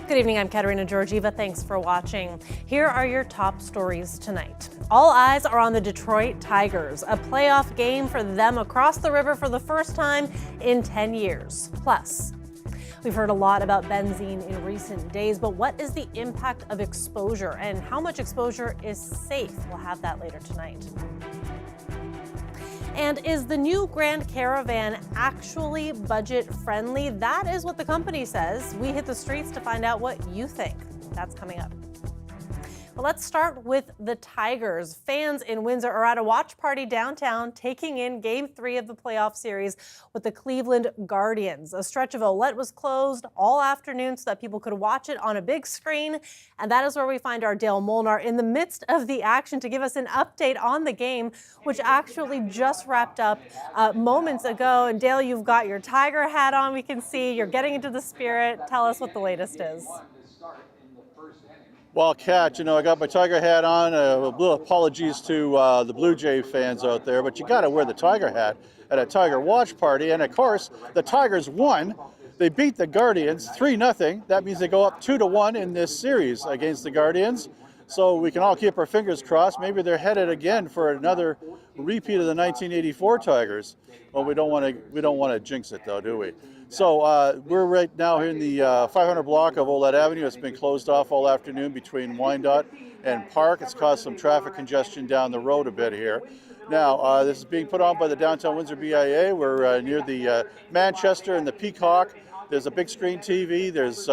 Good evening, I'm Katerina Georgieva. Thanks for watching. Here are your top stories tonight. All eyes are on the Detroit Tigers, a playoff game for them across the river for the first time in 10 years. Plus, we've heard a lot about benzene in recent days, but what is the impact of exposure and how much exposure is safe? We'll have that later tonight. And is the new Grand Caravan actually budget friendly? That is what the company says. We hit the streets to find out what you think. That's coming up. Well, let's start with the Tigers. Fans in Windsor are at a watch party downtown, taking in Game 3 of the playoff series with the Cleveland Guardians. A stretch of Olette was closed all afternoon so that people could watch it on a big screen. And that is where we find our Dale Molnar in the midst of the action to give us an update on the game, which actually just wrapped up moments ago. And Dale, you've got your Tiger hat on. We can see you're getting into the spirit. Tell us what the latest is. Well, Kat, I got my Tiger hat on. Little apologies to the Blue Jay fans out there, but you got to wear the Tiger hat at a Tiger watch party. And of course, the Tigers won. They beat the Guardians 3-0. That means they go up 2-1 in this series against the Guardians. So we can all keep our fingers crossed. Maybe they're headed again for another repeat of the 1984 Tigers. Well, we don't want to jinx it, though, do we? So we're right now in the 500 block of Olette Avenue. It's been closed off all afternoon between Wyandotte and Park. It's caused some traffic congestion down the road a bit here. Now, this is being put on by the Downtown Windsor BIA. We're near the Manchester and the Peacock. There's a big screen TV. There's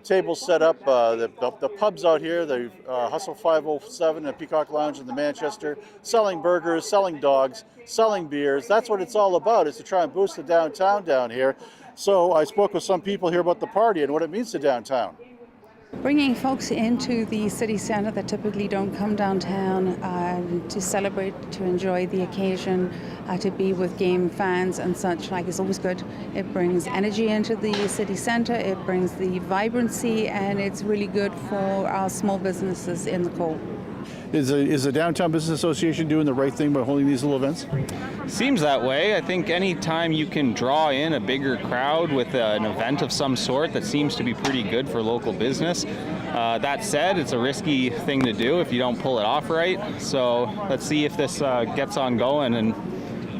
tables set up. The pubs out here, the Hustle 507, the Peacock Lounge in the Manchester, selling burgers, selling dogs, selling beers. That's what it's all about, is to try and boost the downtown down here. So I spoke with some people here about the party and what it means to downtown. Bringing folks into the city centre that typically don't come downtown to celebrate, to enjoy the occasion, to be with game fans and such like is always good. It brings energy into the city centre, it brings the vibrancy, and it's really good for our small businesses in the core. Is the Downtown Business Association doing the right thing by holding these little events? Seems that way. I think any time you can draw in a bigger crowd with an event of some sort, that seems to be pretty good for local business. That said, it's a risky thing to do if you don't pull it off right. So let's see if this gets on going, and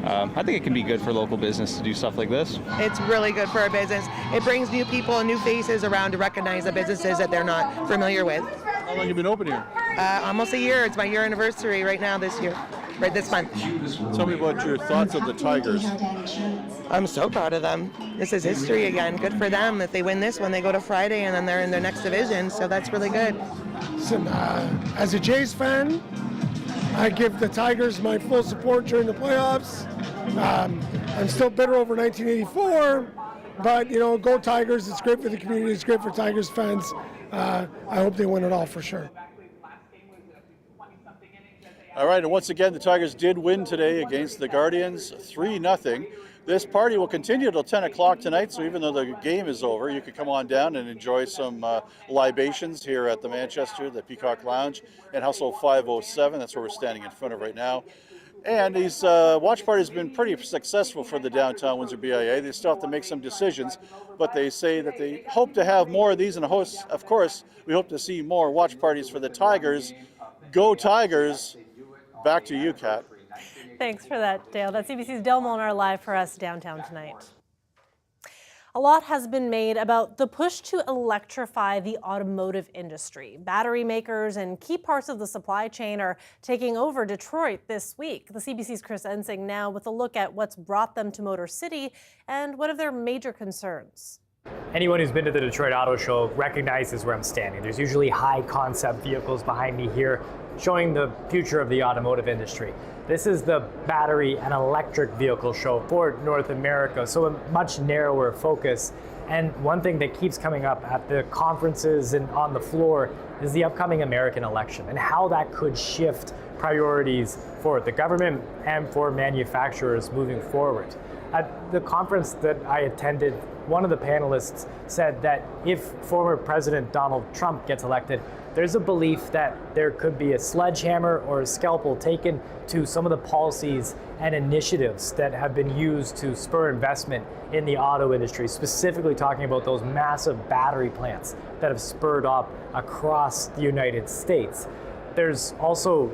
I think it can be good for local business to do stuff like this. It's really good for our business. It brings new people and new faces around to recognize the businesses that they're not familiar with. How long have you been open here? Almost a year. It's my year anniversary right now this year, right this month. Tell me about your thoughts of the Tigers. I'm so proud of them. This is history again. Good for them. If they win this one, they go to Friday and then they're in their next division. So that's really good. Listen, as a Jays fan, I give the Tigers my full support during the playoffs. I'm still bitter over 1984, but go Tigers. It's great for the community. It's great for Tigers fans. I hope they win it all for sure. All right, and once again, the Tigers did win today against the Guardians, 3-0. This party will continue till 10 o'clock tonight, so even though the game is over, you can come on down and enjoy some libations here at the Manchester, the Peacock Lounge, and Hustle 507. That's where we're standing in front of right now. And these watch parties have been pretty successful for the Downtown Windsor BIA. They still have to make some decisions, but they say that they hope to have more of these. And of course, we hope to see more watch parties for the Tigers. Go Tigers! Back to you, Kat. Thanks for that, Dale. That's CBC's Dale Molnar live for us downtown tonight. A lot has been made about the push to electrify the automotive industry. Battery makers and key parts of the supply chain are taking over Detroit this week. The CBC's Chris Ensing now with a look at what's brought them to Motor City and one of their major concerns. Anyone who's been to the Detroit Auto Show recognizes where I'm standing. There's usually high concept vehicles behind me here showing the future of the automotive industry. This is the battery and electric vehicle show for North America, so a much narrower focus. And one thing that keeps coming up at the conferences and on the floor is the upcoming American election and how that could shift priorities for the government and for manufacturers moving forward. At the conference that I attended one of the panelists said that if former President Donald Trump gets elected, there's a belief that there could be a sledgehammer or a scalpel taken to some of the policies and initiatives that have been used to spur investment in the auto industry, specifically talking about those massive battery plants that have spurred up across the United States. There's also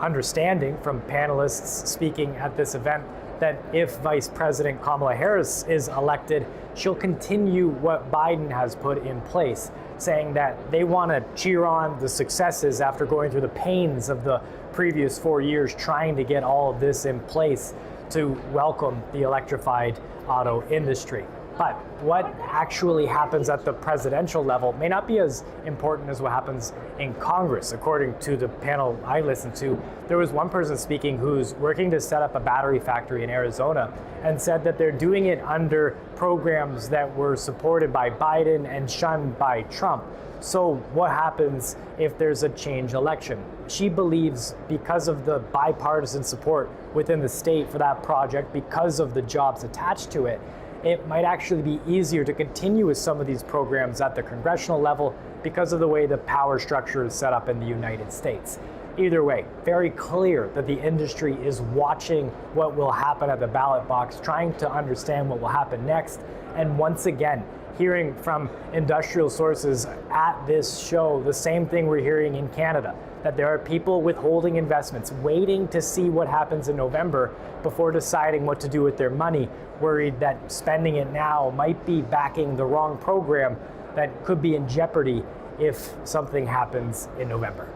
understanding from panelists speaking at this event that if Vice President Kamala Harris is elected, she'll continue what Biden has put in place, saying that they want to cheer on the successes after going through the pains of the previous 4 years trying to get all of this in place to welcome the electrified auto industry. But what actually happens at the presidential level may not be as important as what happens in Congress. According to the panel I listened to, there was one person speaking who's working to set up a battery factory in Arizona and said that they're doing it under programs that were supported by Biden and shunned by Trump. So what happens if there's a change election? She believes because of the bipartisan support within the state for that project, because of the jobs attached to it, it might actually be easier to continue with some of these programs at the congressional level because of the way the power structure is set up in the United States. Either way, very clear that the industry is watching what will happen at the ballot box, trying to understand what will happen next. And once again, hearing from industrial sources at this show, the same thing we're hearing in Canada, that there are people withholding investments, waiting to see what happens in November before deciding what to do with their money, worried that spending it now might be backing the wrong program that could be in jeopardy if something happens in November.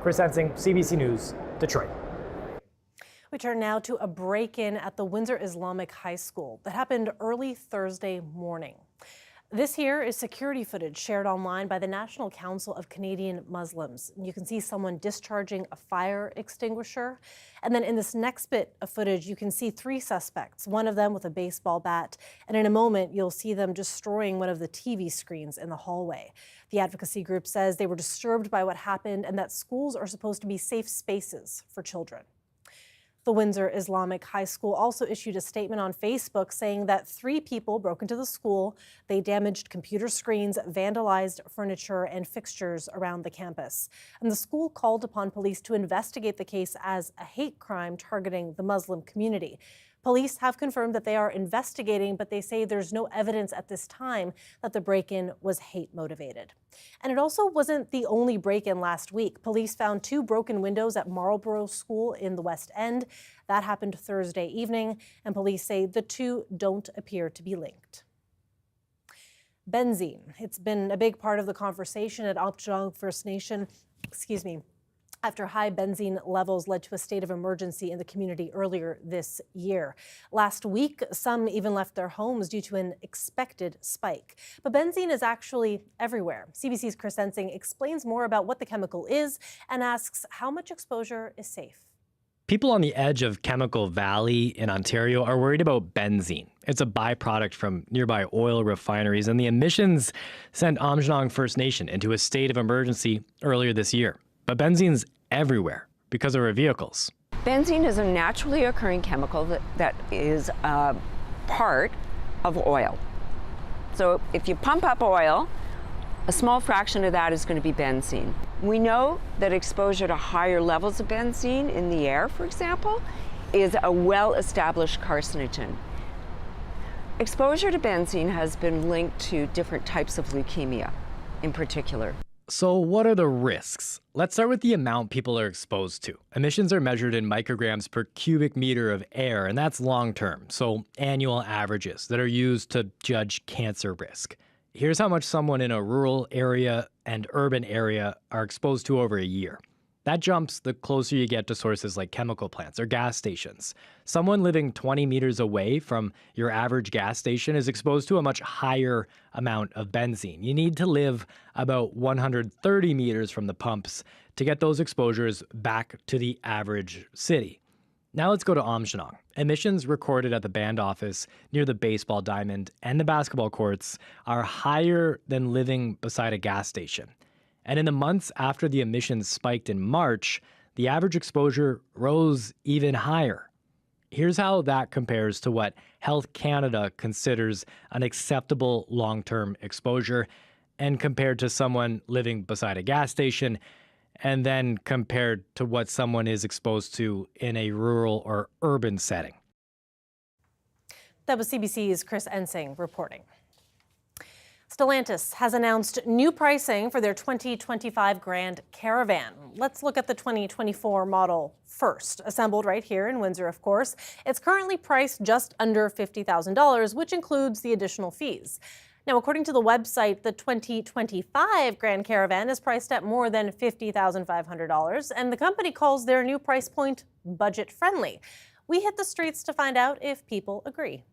Chris Ensing, CBC News, Detroit. We turn now to a break-in at the Windsor Islamic High School that happened early Thursday morning. This here is security footage shared online by the National Council of Canadian Muslims. You can see someone discharging a fire extinguisher. And then in this next bit of footage, you can see 3 suspects, one of them with a baseball bat. And in a moment, you'll see them destroying one of the TV screens in the hallway. The advocacy group says they were disturbed by what happened and that schools are supposed to be safe spaces for children. The Windsor Islamic High School also issued a statement on Facebook saying that 3 people broke into the school. They damaged computer screens, vandalized furniture and fixtures around the campus. And the school called upon police to investigate the case as a hate crime targeting the Muslim community. Police have confirmed that they are investigating, but they say there's no evidence at this time that the break-in was hate motivated. And it also wasn't the only break-in last week. Police found 2 broken windows at Marlborough School in the West End. That happened Thursday evening, and police say the 2 don't appear to be linked. Benzene. It's been a big part of the conversation at Aamjiwnaang First Nation. After high benzene levels led to a state of emergency in the community earlier this year. Last week, some even left their homes due to an expected spike. But benzene is actually everywhere. CBC's Chris Ensing explains more about what the chemical is and asks how much exposure is safe. People on the edge of Chemical Valley in Ontario are worried about benzene. It's a byproduct from nearby oil refineries, and the emissions sent Aamjiwnaang First Nation into a state of emergency earlier this year. But benzene's everywhere because of our vehicles. Benzene is a naturally occurring chemical that is a part of oil. So if you pump up oil, a small fraction of that is going to be benzene. We know that exposure to higher levels of benzene in the air, for example, is a well-established carcinogen. Exposure to benzene has been linked to different types of leukemia in particular. So what are the risks? Let's start with the amount people are exposed to. Emissions are measured in micrograms per cubic meter of air, and that's long-term, so annual averages that are used to judge cancer risk. Here's how much someone in a rural area and urban area are exposed to over a year. That jumps the closer you get to sources like chemical plants or gas stations. Someone living 20 meters away from your average gas station is exposed to a much higher amount of benzene. You need to live about 130 meters from the pumps to get those exposures back to the average city. Now let's go to Aamjiwnaang. Emissions recorded at the band office near the baseball diamond and the basketball courts are higher than living beside a gas station. And in the months after the emissions spiked in March, the average exposure rose even higher. Here's how that compares to what Health Canada considers an acceptable long-term exposure, and compared to someone living beside a gas station, and then compared to what someone is exposed to in a rural or urban setting. That was CBC's Chris Ensing reporting. Stellantis has announced new pricing for their 2025 Grand Caravan. Let's look at the 2024 model first. Assembled right here in Windsor, of course. It's currently priced just under $50,000, which includes the additional fees. Now, according to the website, the 2025 Grand Caravan is priced at more than $50,500, and the company calls their new price point budget-friendly. We hit the streets to find out if people agree.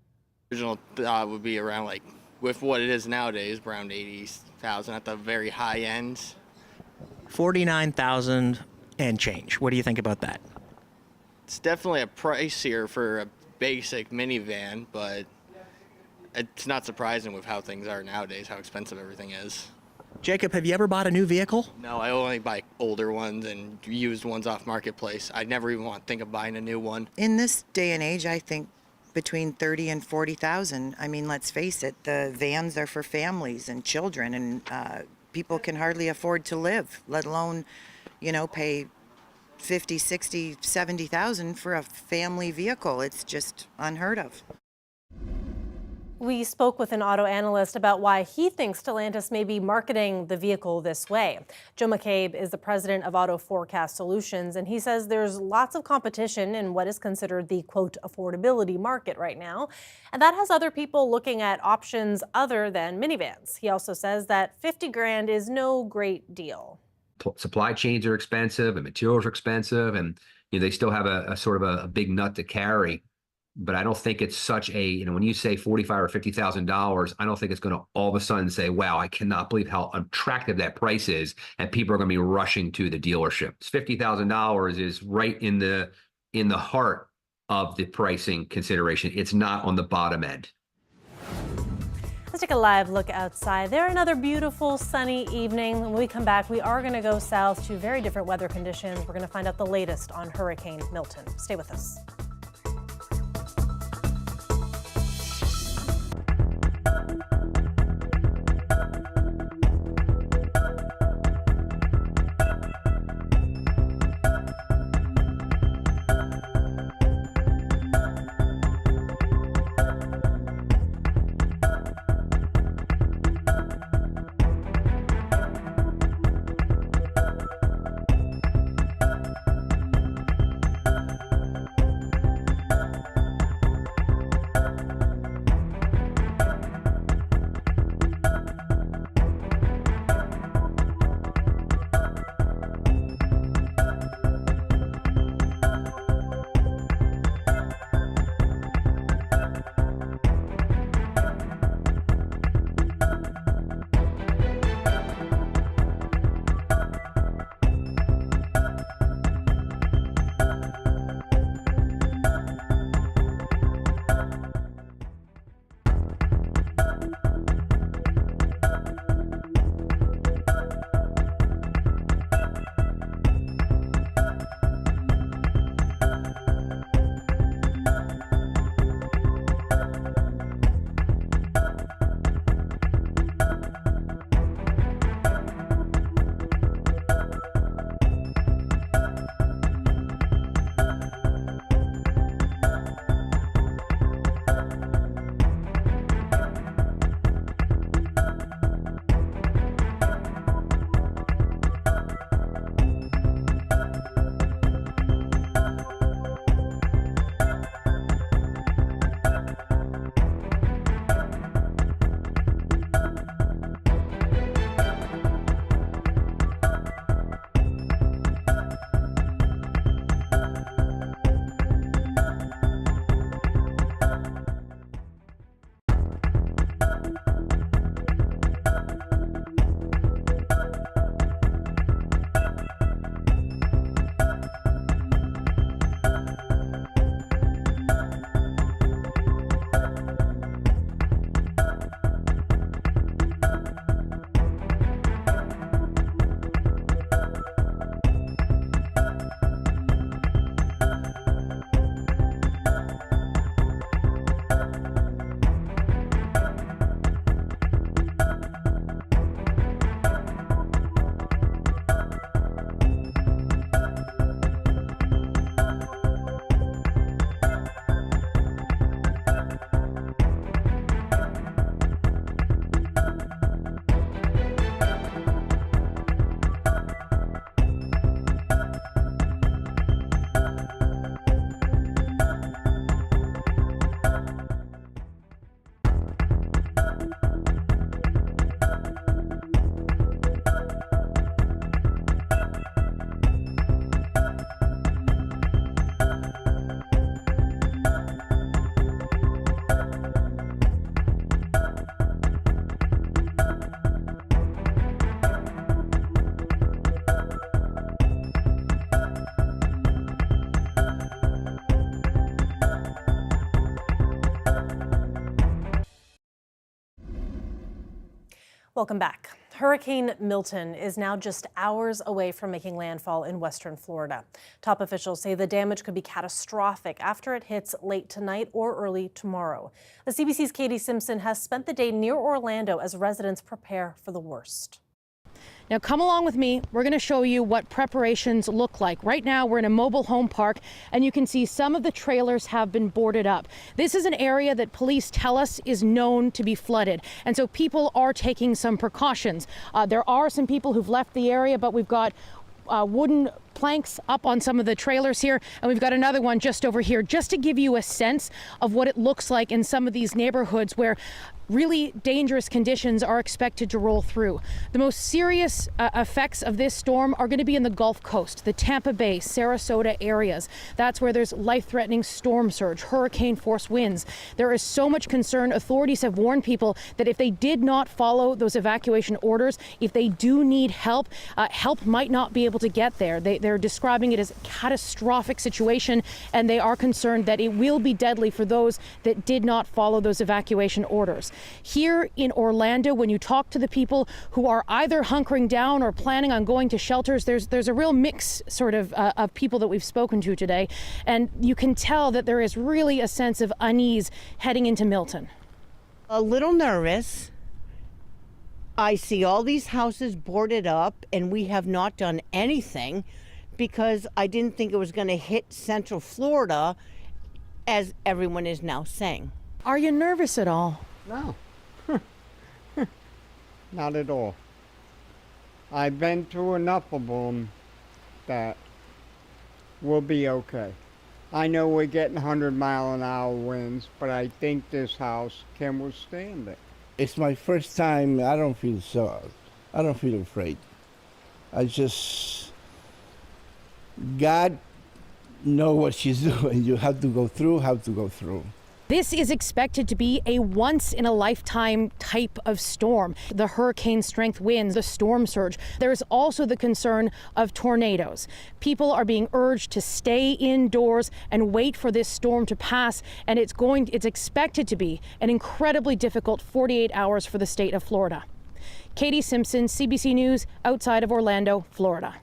Original would be around, with what it is nowadays, around 80,000 at the very high end. 49,000 and change. What do you think about that? It's definitely a pricier for a basic minivan, but it's not surprising with how things are nowadays, how expensive everything is. Jacob, have you ever bought a new vehicle? No, I only buy older ones and used ones off Marketplace. I never even want to think of buying a new one. In this day and age, I think between 30 and 40,000. I mean, let's face it, the vans are for families and children, and people can hardly afford to live, let alone, pay 50, 60, 70,000 for a family vehicle. It's just unheard of. We spoke with an auto analyst about why he thinks Stellantis may be marketing the vehicle this way. Joe McCabe is the president of Auto Forecast Solutions, and he says there's lots of competition in what is considered the, quote, affordability market right now. And that has other people looking at options other than minivans. He also says that 50 grand is no great deal. Supply chains are expensive and materials are expensive, and they still have a sort of a big nut to carry. But I don't think it's such a, when you say $45,000 or $50,000, I don't think it's going to all of a sudden say, wow, I cannot believe how attractive that price is, and people are going to be rushing to the dealership. $50,000 is right in the heart of the pricing consideration. It's not on the bottom end. Let's take a live look outside. There, another beautiful sunny evening. When we come back, we are going to go south to very different weather conditions. We're going to find out the latest on Hurricane Milton. Stay with us. Welcome back. Hurricane Milton is now just hours away from making landfall in western Florida. Top officials say the damage could be catastrophic after it hits late tonight or early tomorrow. The CBC's Katie Simpson has spent the day near Orlando as residents prepare for the worst. Now come along with me. We're going to show you what preparations look like. Right now we're in a mobile home park and you can see some of the trailers have been boarded up. This is an area that police tell us is known to be flooded. And so people are taking some precautions. There are some people who've left the area, but we've got wooden planks up on some of the trailers here, and we've got another one just over here, just to give you a sense of what it looks like in some of these neighborhoods where really dangerous conditions are expected to roll through. The most serious effects of this storm are going to be in the Gulf Coast, the Tampa Bay, Sarasota areas. That's where there's life-threatening storm surge, hurricane force winds. There is so much concern. Authorities have warned people that if they did not follow those evacuation orders, if they do need help, help might not be able to get there. They're describing it as a catastrophic situation, and they are concerned that it will be deadly for those that did not follow those evacuation orders. Here in Orlando, when you talk to the people who are either hunkering down or planning on going to shelters, there's a real mix sort of people that we've spoken to today, and you can tell that there is really a sense of unease heading into Milton. A little nervous. I see all these houses boarded up and we have not done anything because I didn't think it was going to hit Central Florida, as everyone is now saying. Are you nervous at all? No, not at all. I've been through enough of them that we'll be okay. I know we're getting 100-mile-an-hour winds, but I think this house can withstand it. It's my first time. I don't feel afraid. I just, God knows what she's doing. You have to go through. This is expected to be a once-in-a-lifetime type of storm. The hurricane strength winds, the storm surge. There's also the concern of tornadoes. People are being urged to stay indoors and wait for this storm to pass, and it's expected to be an incredibly difficult 48 hours for the state of Florida. Katie Simpson, CBC News, outside of Orlando, Florida.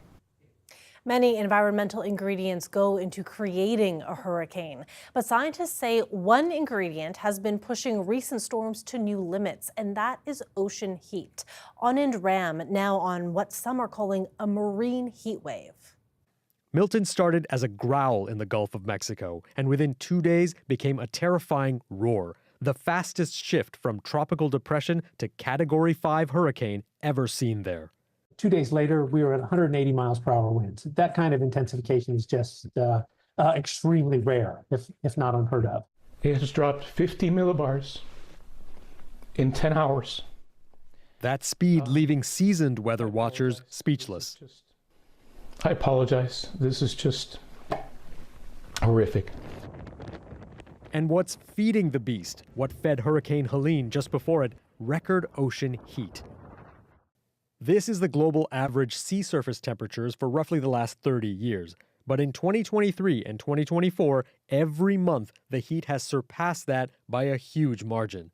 Many environmental ingredients go into creating a hurricane, but scientists say one ingredient has been pushing recent storms to new limits, and that is ocean heat. Anand Ram now on what some are calling a marine heat wave. Milton started as a growl in the Gulf of Mexico, and within 2 days became a terrifying roar, the fastest shift from tropical depression to Category 5 hurricane ever seen there. 2 days later, we were at 180 miles per hour winds. That kind of intensification is just extremely rare, if not unheard of. It has dropped 50 millibars in 10 hours. That speed leaving seasoned weather watchers speechless. I apologize. This is just horrific. And what's feeding the beast? What fed Hurricane Helene just before it? Record ocean heat. This is the global average sea surface temperatures for roughly the last 30 years. But in 2023 and 2024, every month the heat has surpassed that by a huge margin.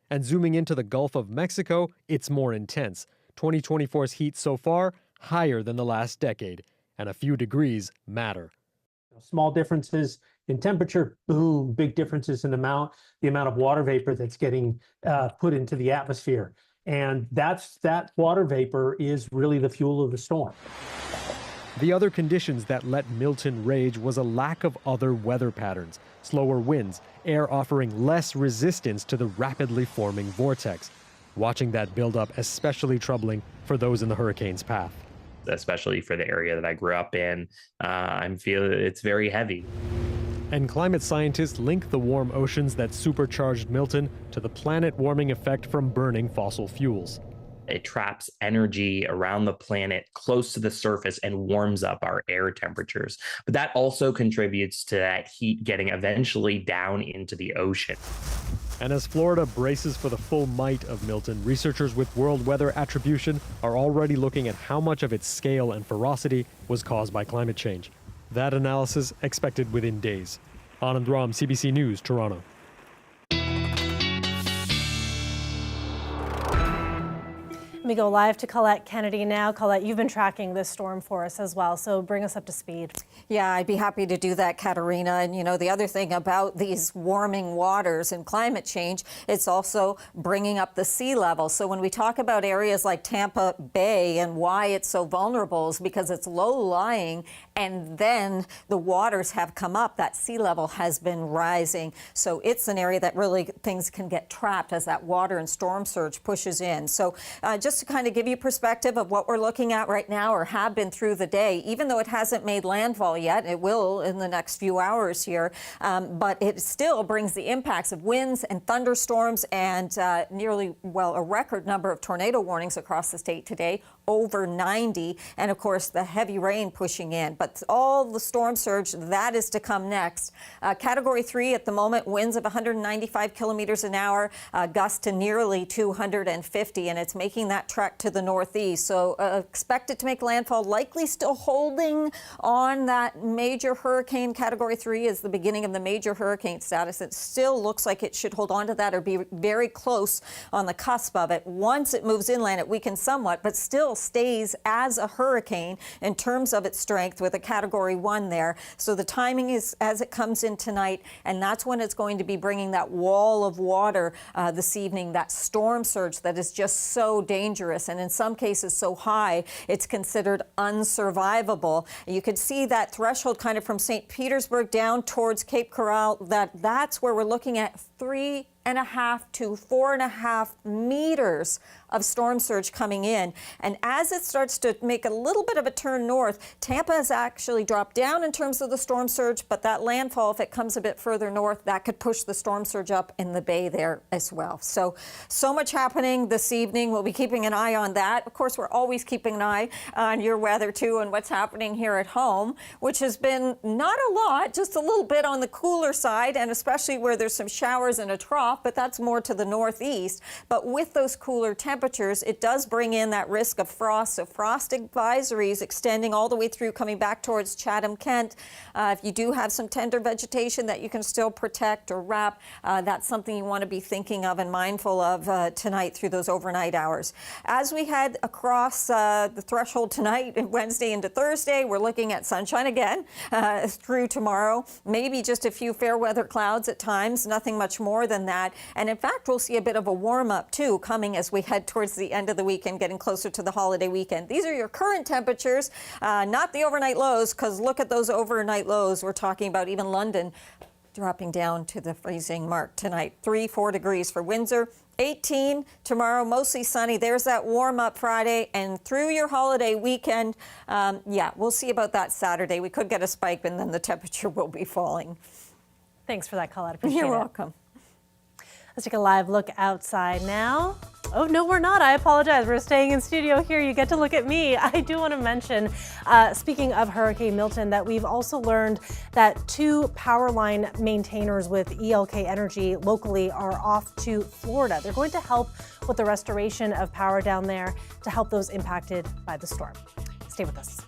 And zooming into the Gulf of Mexico, it's more intense. 2024's heat so far, higher than the last decade. And a few degrees matter. Small differences in temperature, boom, big differences in the amount of water vapor that's getting put into the atmosphere. And that water vapor is really the fuel of the storm. The other conditions that let Milton rage was a lack of other weather patterns, slower winds, air offering less resistance to the rapidly forming vortex. Watching that build up especially troubling for those in the hurricane's path. Especially for the area that I grew up in, I feel it's very heavy. And climate scientists link the warm oceans that supercharged Milton to the planet warming effect from burning fossil fuels. It traps energy around the planet close to the surface and warms up our air temperatures. But that also contributes to that heat getting eventually down into the ocean. And as Florida braces for the full might of Milton, researchers with World Weather Attribution are already looking at how much of its scale and ferocity was caused by climate change. That analysis expected within days. Anand Ram, CBC News, Toronto. Let me go live to Colette Kennedy now. Colette, you've been tracking this storm for us as well, so bring us up to speed. Yeah, I'd be happy to do that, Katerina. And you know, the other thing about these warming waters and climate change, it's also bringing up the sea level. So when we talk about areas like Tampa Bay and why it's so vulnerable is because it's low-lying, and then the waters have come up. That sea level has been rising. So it's an area that really things can get trapped as that water and storm surge pushes in. So just to kind of give you perspective of what we're looking at right now, or have been through the day, even though it hasn't made landfall yet, it will in the next few hours here, but it still brings the impacts of winds and thunderstorms and a record number of tornado warnings across the state today, over 90, and of course the heavy rain pushing in. But all the storm surge, that is to come next. Category 3 at the moment, winds of 195 kilometers an hour, gusts to nearly 250, and it's making that trek to the northeast. So expect it to make landfall, likely still holding on that major hurricane. Category 3 is the beginning of the major hurricane status. It still looks like it should hold on to that or be very close on the cusp of it. Once it moves inland, it weakens somewhat, but still stays as a hurricane in terms of its strength with a Category 1 there. So the timing is as it comes in tonight, and that's when it's going to be bringing that wall of water this evening, that storm surge that is just so dangerous and in some cases so high it's considered unsurvivable. You could see that threshold kind of from St. Petersburg down towards Cape Coral, that's where we're looking at 3.5 to 4.5 meters of storm surge coming in. And as it starts to make a little bit of a turn north, Tampa has actually dropped down in terms of the storm surge, but that landfall, if it comes a bit further north, that could push the storm surge up in the bay there as well. So much happening this evening. We'll be keeping an eye on that. Of course, we're always keeping an eye on your weather too and what's happening here at home, which has been not a lot, just a little bit on the cooler side, and especially where there's some showers and a trough, but that's more to the northeast. But with those cooler temperatures, it does bring in that risk of frost. So frost advisories extending all the way through, coming back towards Chatham, Kent. If you do have some tender vegetation that you can still protect or wrap, that's something you want to be thinking of and mindful of tonight through those overnight hours. As we head across the threshold tonight, Wednesday into Thursday, we're looking at sunshine again through tomorrow. Maybe just a few fair weather clouds at times, nothing much more than that. And in fact, we'll see a bit of a warm up too coming as we head towards the end of the weekend, getting closer to the holiday weekend. These are your current temperatures, not the overnight lows, because look at those overnight lows. We're talking about even London dropping down to the freezing mark tonight. 3-4 degrees for Windsor. 18 tomorrow, mostly sunny. There's that warm up Friday, and through your holiday weekend, we'll see about that Saturday. We could get a spike, and then the temperature will be falling. Thanks for that, Colette. Appreciate You're it. welcome. Let's take a live look outside now. Oh, no, we're not. I apologize. We're staying in studio here. You get to look at me. I do want to mention, speaking of Hurricane Milton, that we've also learned that 2 power line maintainers with ELK Energy locally are off to Florida. They're going to help with the restoration of power down there to help those impacted by the storm. Stay with us.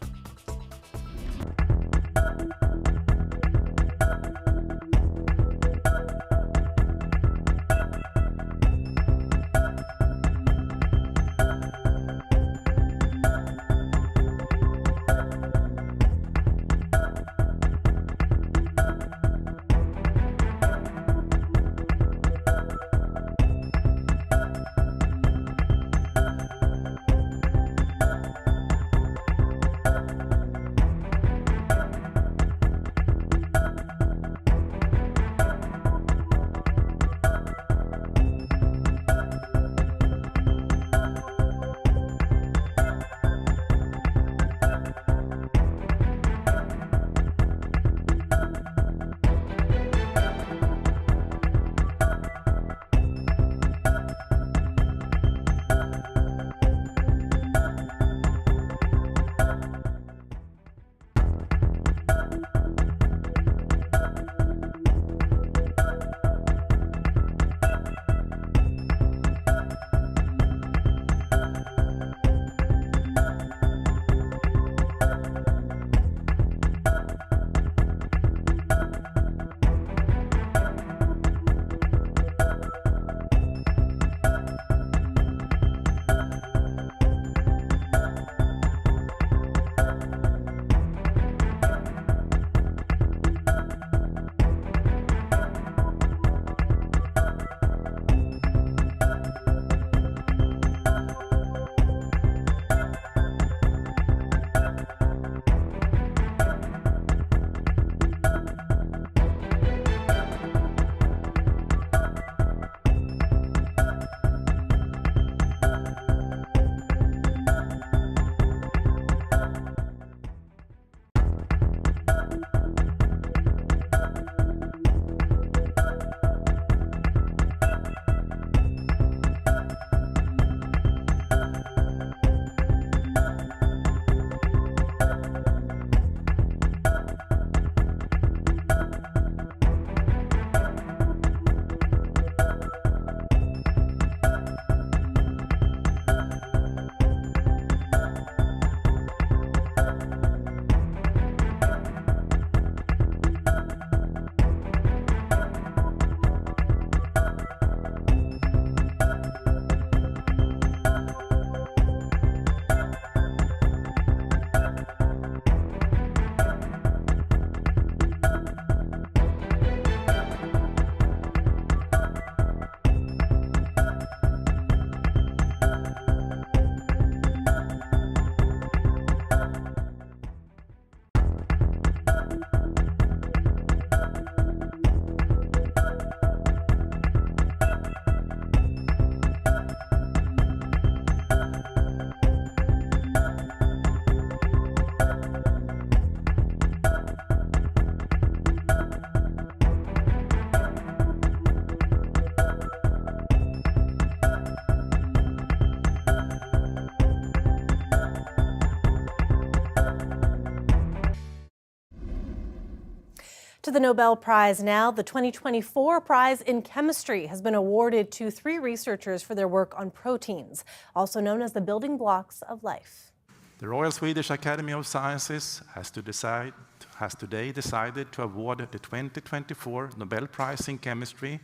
To the Nobel Prize now. The 2024 prize in chemistry has been awarded to 3 researchers for their work on proteins, also known as the building blocks of life. The Royal Swedish Academy of Sciences has today decided to award the 2024 Nobel Prize in Chemistry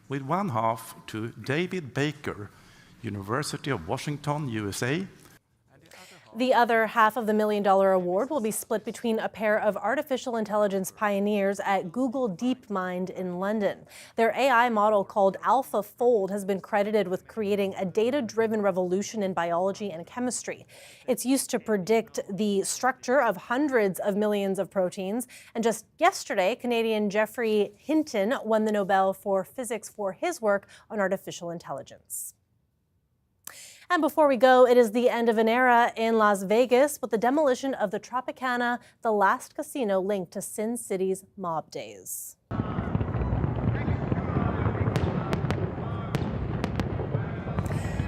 with one half to David Baker, University of Washington, USA. The other half of the $1 million award will be split between a pair of artificial intelligence pioneers at Google DeepMind in London. Their AI model called AlphaFold has been credited with creating a data-driven revolution in biology and chemistry. It's used to predict the structure of hundreds of millions of proteins. And just yesterday, Canadian Geoffrey Hinton won the Nobel for Physics for his work on artificial intelligence. And before we go, it is the end of an era in Las Vegas with the demolition of the Tropicana, the last casino linked to Sin City's mob days.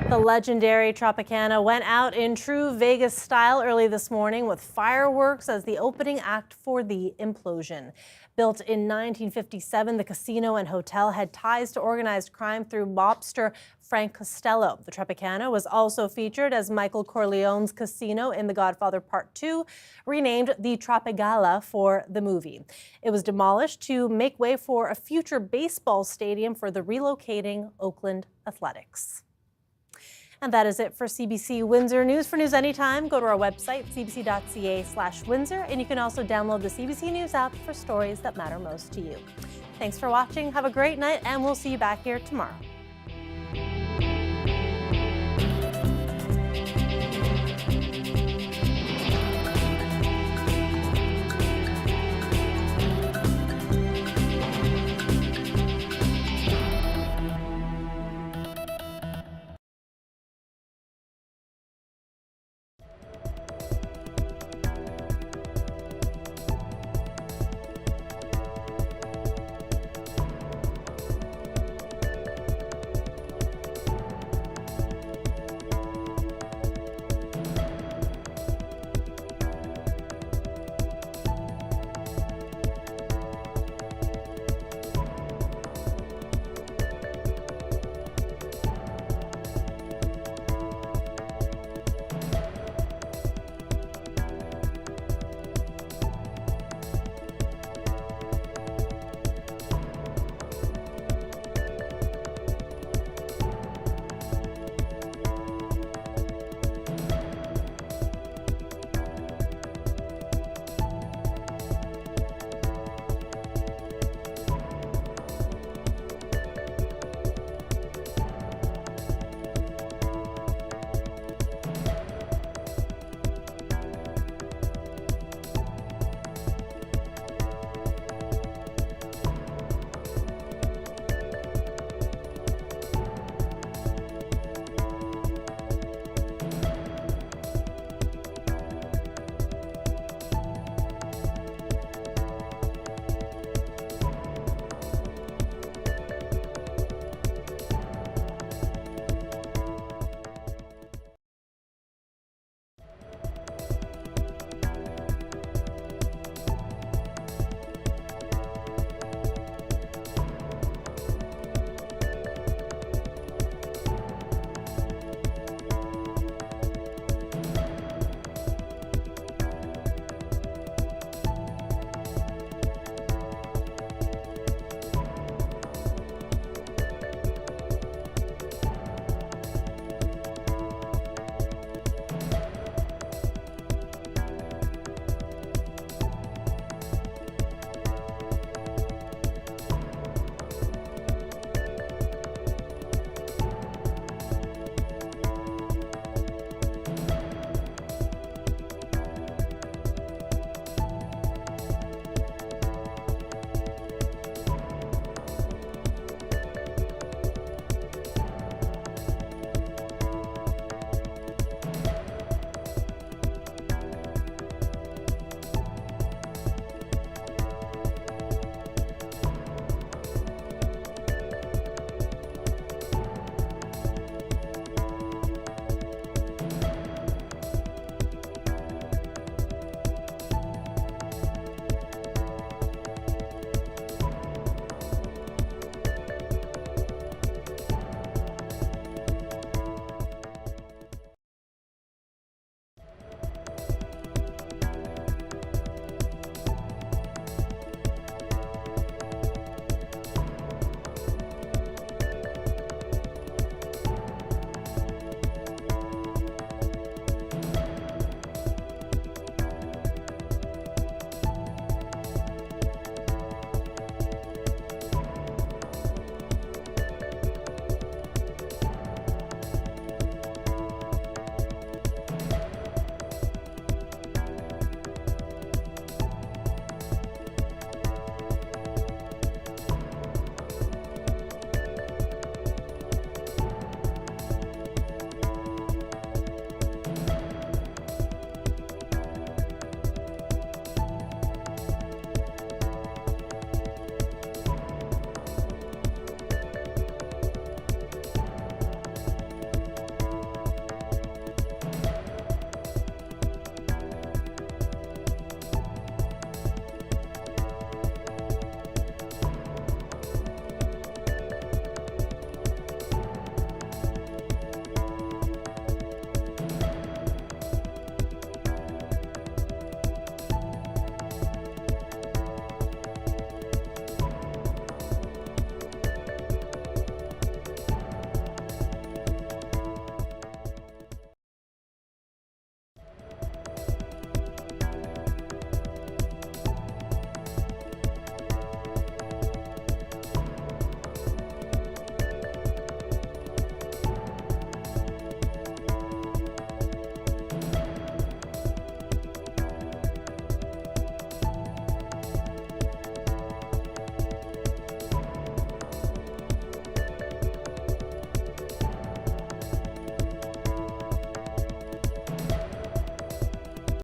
The legendary Tropicana went out in true Vegas style early this morning with fireworks as the opening act for the implosion. Built in 1957, the casino and hotel had ties to organized crime through mobster Frank Costello. The Tropicana was also featured as Michael Corleone's casino in The Godfather Part 2, renamed the Tropigala for the movie. It was demolished to make way for a future baseball stadium for the relocating Oakland Athletics. And that is it for CBC Windsor News. For news anytime, go to our website, cbc.ca/Windsor, and you can also download the CBC News app for stories that matter most to you. Thanks for watching. Have a great night, and we'll see you back here tomorrow.